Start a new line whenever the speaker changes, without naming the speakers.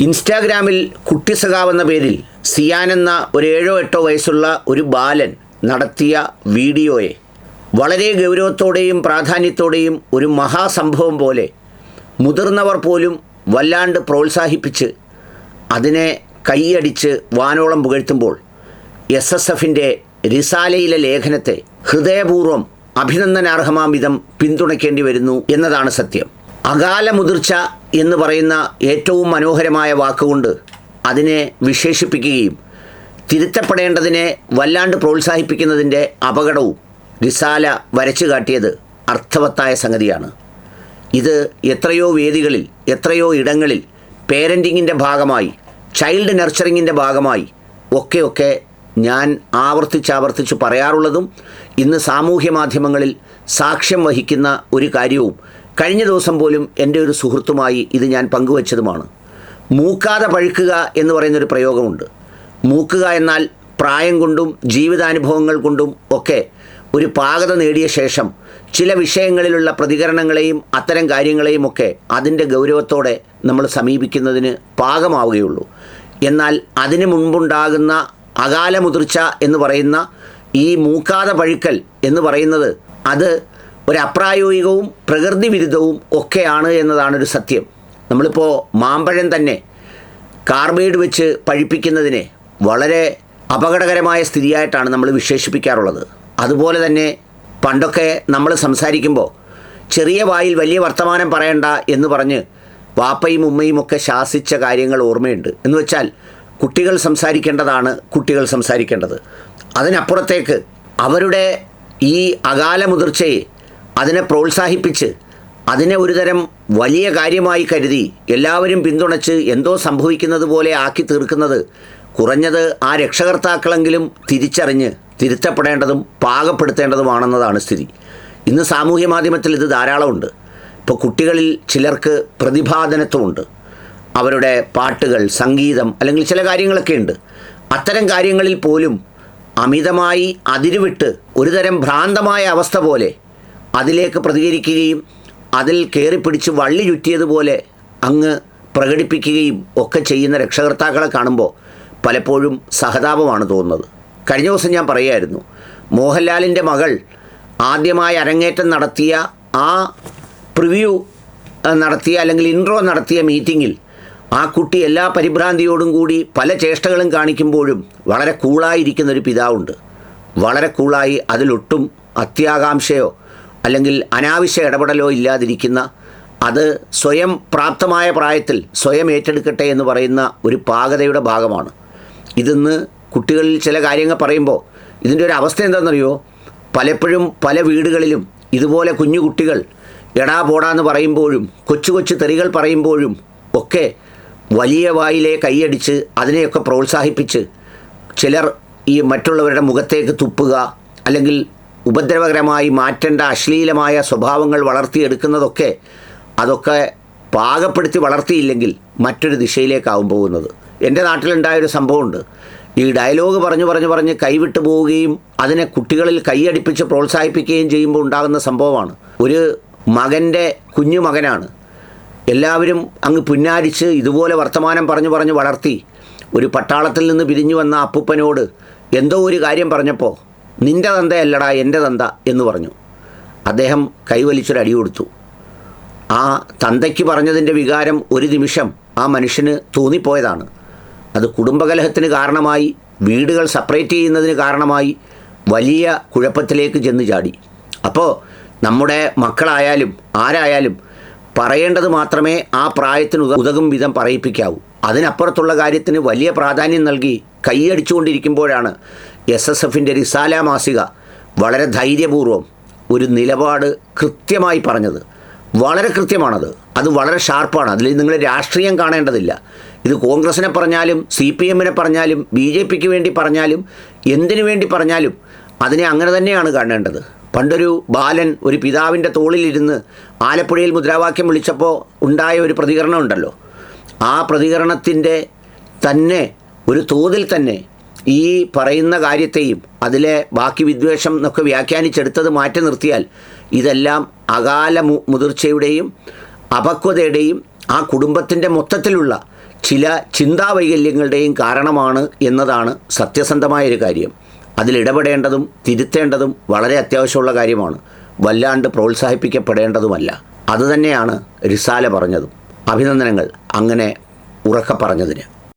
ഇൻസ്റ്റാഗ്രാമിൽ കുട്ടി സഖാവെന്ന പേരിൽ സിയാൻ എന്ന ഒരു 7-8 വയസ്സുള്ള ഒരു ബാലൻ നടത്തിയ വീഡിയോയെ വളരെ ഗൗരവത്തോടെയും പ്രാധാന്യത്തോടെയും ഒരു മഹാസംഭവം പോലെ മുതിർന്നവർ പോലും വല്ലാണ്ട് പ്രോത്സാഹിപ്പിച്ച് അതിനെ കൈയടിച്ച് വാനോളം പുകഴ്ത്തുമ്പോൾ SSFൻ്റെ റിസാലയിലെ ലേഖനത്തെ ഹൃദയപൂർവ്വം അഭിനന്ദനാർഹമാം വിധം പിന്തുണയ്ക്കേണ്ടി വരുന്നു എന്നതാണ് സത്യം. അകാല മുതിർച്ച എന്ന് പറയുന്ന ഏറ്റവും മനോഹരമായ വാക്കുകൊണ്ട് അതിനെ വിശേഷിപ്പിക്കുകയും തിരുത്തപ്പെടേണ്ടതിനെ വല്ലാണ്ട് പ്രോത്സാഹിപ്പിക്കുന്നതിൻ്റെ അപകടവും റിസാല വരച്ചു കാട്ടിയത് അർത്ഥവത്തായ സംഗതിയാണ്. ഇത് എത്രയോ വേദികളിൽ എത്രയോ ഇടങ്ങളിൽ പേരൻറ്റിങ്ങിൻ്റെ ഭാഗമായി ചൈൽഡ് നർച്ചറിങ്ങിൻ്റെ ഭാഗമായി ഒക്കെ ഞാൻ ആവർത്തിച്ച് പറയാറുള്ളതും ഇന്ന് സാമൂഹ്യ മാധ്യമങ്ങളിൽ സാക്ഷ്യം വഹിക്കുന്ന ഒരു കാര്യവും കഴിഞ്ഞ ദിവസം പോലും എൻ്റെ ഒരു സുഹൃത്തുമായി ഇത് ഞാൻ പങ്കുവച്ചതുമാണ്. മൂക്കാതെ പഴുക്കുക എന്ന് പറയുന്നൊരു പ്രയോഗമുണ്ട്. മൂക്കുക എന്നാൽ പ്രായം കൊണ്ടും ജീവിതാനുഭവങ്ങൾ കൊണ്ടും ഒക്കെ ഒരു പാകത നേടിയ ശേഷം ചില വിഷയങ്ങളിലുള്ള പ്രതികരണങ്ങളെയും അത്തരം കാര്യങ്ങളെയും ഒക്കെ അതിൻ്റെ ഗൗരവത്തോടെ നമ്മൾ സമീപിക്കുന്നതിന് പാകമാവുകയുള്ളൂ. എന്നാൽ അതിനു മുൻപുണ്ടാകുന്ന അകാല മുതിർച്ച എന്ന് പറയുന്ന ഈ മൂക്കാതെ പഴുക്കൽ എന്ന് പറയുന്നത് അത് ഒരു അപ്രായോഗികവും പ്രകൃതി വിരുദ്ധവും ഒക്കെയാണ് എന്നതാണൊരു സത്യം. നമ്മളിപ്പോൾ മാമ്പഴം തന്നെ കാർബൈഡ് വെച്ച് പഴുപ്പിക്കുന്നതിനെ വളരെ അപകടകരമായ സ്ഥിതിയായിട്ടാണ് നമ്മൾ വിശേഷിപ്പിക്കാറുള്ളത്. അതുപോലെ തന്നെ പണ്ടൊക്കെ നമ്മൾ സംസാരിക്കുമ്പോൾ ചെറിയ വായിൽ വലിയ വർത്തമാനം പറയണ്ട എന്ന് പറഞ്ഞ് വാപ്പയും ഉമ്മയും ഒക്കെ ശാസിച്ച കാര്യങ്ങൾ ഓർമ്മയുണ്ട്. എന്ന് വെച്ചാൽ കുട്ടികൾ സംസാരിക്കേണ്ടതാണ് കുട്ടികൾ സംസാരിക്കേണ്ടത്. അതിനപ്പുറത്തേക്ക് അവരുടെ ഈ അകാല മുതിർച്ചയെ അതിനെ പ്രോത്സാഹിപ്പിച്ച് അതിനെ ഒരുതരം വലിയ കാര്യമായി കരുതി എല്ലാവരും പിന്തുണച്ച് എന്തോ സംഭവിക്കുന്നത് പോലെ ആക്കി തീർക്കുന്നത് കുറഞ്ഞത് ആ രക്ഷകർത്താക്കളെങ്കിലും തിരിച്ചറിഞ്ഞ് തിരുത്തപ്പെടേണ്ടതും പാകപ്പെടുത്തേണ്ടതുമാണെന്നതാണ് സ്ഥിതി. ഇന്ന് സാമൂഹ്യ മാധ്യമത്തിൽ ഇത് ധാരാളമുണ്ട്. ഇപ്പോൾ കുട്ടികളിൽ ചിലർക്ക് പ്രതിഭാധനത്വമുണ്ട്. അവരുടെ പാട്ടുകൾ, സംഗീതം അല്ലെങ്കിൽ ചില കാര്യങ്ങളൊക്കെ ഉണ്ട്. അത്തരം കാര്യങ്ങളിൽ പോലും അമിതമായി അതിരുവിട്ട് ഒരുതരം ഭ്രാന്തമായ അവസ്ഥ പോലെ അതിലേക്ക് പ്രതികരിക്കുകയും അതിൽ കയറിപ്പിടിച്ച് വള്ളി ചുറ്റിയതുപോലെ അങ്ങ് പ്രകടിപ്പിക്കുകയും ഒക്കെ ചെയ്യുന്ന രക്ഷകർത്താക്കളെ കാണുമ്പോൾ പലപ്പോഴും സഹതാപമാണ് തോന്നുന്നത്. കഴിഞ്ഞ ദിവസം ഞാൻ പറയുമായിരുന്നു, മോഹൻലാലിൻ്റെ മകൾ ആദ്യമായി അരങ്ങേറ്റം നടത്തിയ ആ പ്രിവ്യൂ നടത്തിയ അല്ലെങ്കിൽ ഇൻട്രോ നടത്തിയ മീറ്റിങ്ങിൽ ആ കുട്ടി എല്ലാ പരിഭ്രാന്തിയോടും കൂടി പല ചേഷ്ടകളും കാണിക്കുമ്പോഴും വളരെ കൂളായിരിക്കുന്നൊരു പിതാവുണ്ട്. വളരെ കൂളായി അതിലൊട്ടും അത്യാകാംക്ഷയോ അല്ലെങ്കിൽ അനാവശ്യ ഇടപെടലോ ഇല്ലാതിരിക്കുന്ന, അത് സ്വയം പ്രാപ്തമായ പ്രായത്തിൽ സ്വയം ഏറ്റെടുക്കട്ടെ എന്ന് പറയുന്ന ഒരു പാകതയുടെ ഭാഗമാണ്. ഇതിന്ന് കുട്ടികളിൽ ചില കാര്യങ്ങൾ പറയുമ്പോൾ ഇതിൻ്റെ ഒരു അവസ്ഥ എന്താണെന്നറിയോ? പലപ്പോഴും പല വീടുകളിലും ഇതുപോലെ കുഞ്ഞു കുട്ടികൾ എടാ പോടാന്ന് പറയുമ്പോഴും കൊച്ചു തെറികൾ പറയുമ്പോഴും ഒക്കെ വലിയ വായിലെ കൈയടിച്ച് അതിനെയൊക്കെ പ്രോത്സാഹിപ്പിച്ച് ചിലർ ഈ മറ്റുള്ളവരുടെ മുഖത്തേക്ക് തുപ്പുക അല്ലെങ്കിൽ ഉപദ്രവകരമായി മാറ്റേണ്ട അശ്ലീലമായ സ്വഭാവങ്ങൾ വളർത്തിയെടുക്കുന്നതൊക്കെ അതൊക്കെ പാകപ്പെടുത്തി വളർത്തിയില്ലെങ്കിൽ മറ്റൊരു ദിശയിലേക്കാവും പോകുന്നത്. എൻ്റെ നാട്ടിലുണ്ടായൊരു സംഭവമുണ്ട്. ഈ ഡയലോഗ് പറഞ്ഞ് കൈവിട്ടു പോവുകയും അതിനെ കുട്ടികളിൽ കൈയടിപ്പിച്ച് പ്രോത്സാഹിപ്പിക്കുകയും ചെയ്യുമ്പോൾ ഉണ്ടാകുന്ന സംഭവമാണ്. ഒരു മകൻ്റെ കുഞ്ഞു മകനാണ്. എല്ലാവരും അങ്ങ് പുന്നാരിച്ച് ഇതുപോലെ വർത്തമാനം പറഞ്ഞു വളർത്തി ഒരു പട്ടാളത്തിൽ നിന്ന് പിരിഞ്ഞു വന്ന അപ്പൂപ്പനോട് എന്തോ ഒരു കാര്യം പറഞ്ഞപ്പോൾ നിൻ്റെ തന്തയല്ലടാ എൻ്റെ തന്ത എന്ന് പറഞ്ഞു. അദ്ദേഹം കൈവലിച്ചൊരടി കൊടുത്തു. ആ തന്തയ്ക്ക് പറഞ്ഞതിൻ്റെ വികാരം ഒരു നിമിഷം ആ മനുഷ്യന് തോന്നിപ്പോയതാണ്. അത് കുടുംബകലഹത്തിന് കാരണമായി, വീടുകൾ സെപ്പറേറ്റ് ചെയ്യുന്നതിന് കാരണമായി, വലിയ കുഴപ്പത്തിലേക്ക് ചെന്ന് ചാടി. അപ്പോൾ നമ്മുടെ മക്കളായാലും ആരായാലും പറയേണ്ടത് മാത്രമേ ആ പ്രായത്തിന് ഉതകും വിധം പറയിപ്പിക്കാവൂ. അതിനപ്പുറത്തുള്ള കാര്യത്തിന് വലിയ പ്രാധാന്യം നൽകി കൈയടിച്ചുകൊണ്ടിരിക്കുമ്പോഴാണ് SSFൻ്റെ റിസാല മാസിക വളരെ ധൈര്യപൂർവ്വം ഒരു നിലപാട് കൃത്യമായി പറഞ്ഞത്. വളരെ കൃത്യമാണത്. അത് വളരെ ഷാർപ്പാണ്. അതിൽ നിങ്ങൾ രാഷ്ട്രീയം കാണേണ്ടതില്ല. ഇത് കോൺഗ്രസിനെ പറഞ്ഞാലും CPMനെ പറഞ്ഞാലും BJPക്ക് വേണ്ടി പറഞ്ഞാലും എന്തിനു വേണ്ടി പറഞ്ഞാലും അതിനെ അങ്ങനെ തന്നെയാണ് കാണേണ്ടത്. പണ്ടൊരു ബാലൻ ഒരു പിതാവിൻ്റെ തോളിലിരുന്ന് ആലപ്പുഴയിൽ മുദ്രാവാക്യം വിളിച്ചപ്പോൾ ഉണ്ടായ ഒരു പ്രതികരണം ഉണ്ടല്ലോ. ആ പ്രതികരണത്തിൻ്റെ തന്നെ ഒരു തോതിൽ തന്നെ ഈ പറയുന്ന കാര്യത്തെയും അതിലെ ബാക്കി വിദ്വേഷം എന്നൊക്കെ വ്യാഖ്യാനിച്ചെടുത്തത് മാറ്റി നിർത്തിയാൽ ഇതെല്ലാം അകാല മുതിർച്ചയുടെയും അപക്വതയുടെയും ആ കുടുംബത്തിൻ്റെ മൊത്തത്തിലുള്ള ചില ചിന്താവൈകല്യങ്ങളുടെയും കാരണമാണ് എന്നതാണ് സത്യസന്ധമായൊരു കാര്യം. അതിലിടപെടേണ്ടതും തിരുത്തേണ്ടതും വളരെ അത്യാവശ്യമുള്ള കാര്യമാണ്. വല്ലാണ്ട് പ്രോത്സാഹിപ്പിക്കപ്പെടേണ്ടതുമല്ല. അതുതന്നെയാണ് റിസാല പറഞ്ഞതും. അഭിനന്ദനങ്ങൾ അങ്ങനെ ഉറക്കെ പറഞ്ഞതിന്.